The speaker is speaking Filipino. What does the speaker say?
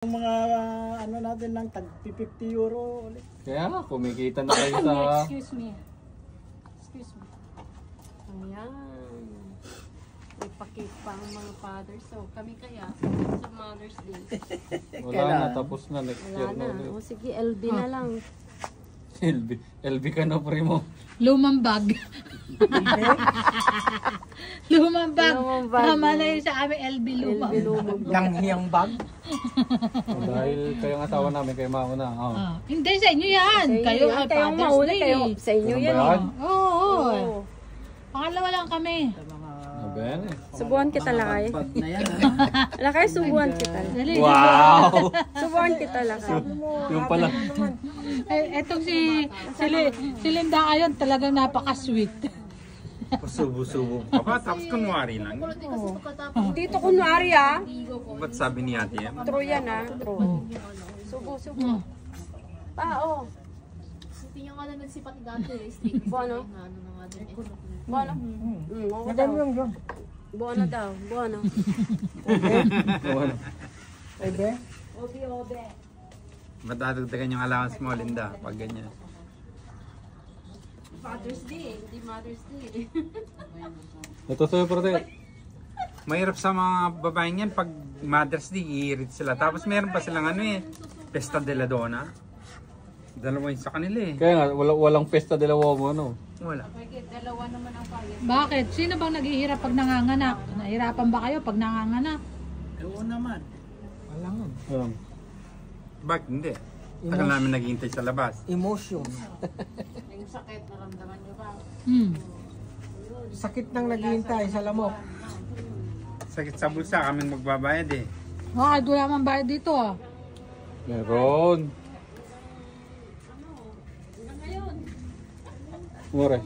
Yung mga ano natin ng tag 50 euro ulit. Kaya nga, kumikita na kayo sa... Excuse me. Ayan. May pakik pa ang mga fathers. So, kami kaya sa Mother's Day. Wala na, tapos na. Next year Wala na na. ulit. O sige, LB na lang. LB ka na, primo. Lumang bag. Lumang bag. Lumang bag. Tama na yun sa amin, LB lumang. LB lumang. Langhiyang bag. Dahil kayong asawa namin, kayo mauna. Oh. Hindi, sa inyo yan. Kayo ay kayong Father's mauna, Day. kayo, sa inyo Ganun yan. ba yan? Oo. Oo. Pangalawa lang kami. Ano ba yan eh? Subuhan kita lakay. Bag na yan. Lakay, subuhan kita. Dali. Wow! Subuhan kita lakay. Yung pala. Etong si Linda ngayon talagang napaka-sweet. Pasubo-subo ka pa, tapos kunwari lang. Dito kunwari Ba't sabi ni ate yan? True yan true. Subo. Oo. Hindi nga lang nagsipat dati. Steak. Buono? Ano na nga din. Buono? Madami lang doon. Buono daw. Buono. Ebe? Ba't dadagdagan yung allowance mo, Linda, pag ganyan? Father's Day. Hindi Mother's Day. Ito sa'yo, prate. Mahirap sa mga babaeng yan, pag Mother's Day, iirit sila. Tapos meron pa silang Festa de la Donna. Dalawa yun sa kanila eh. Kaya nga, walang Festa de la Uomo, ano? Wala. Bakit? Sino bang naghihirap pag nanganganak? Nahirapan ba kayo pag nanganganak? Oo naman. Wala nga. Bakit hindi? Tagal namin naghihintay sa labas. Emotion. Yung sakit, naramdaman niyo ba? Sakit nang naghihintay sa lamok. Sakit sa bulsa, kami magbabayad eh. Bakit wala man bayad dito Meron. Mure.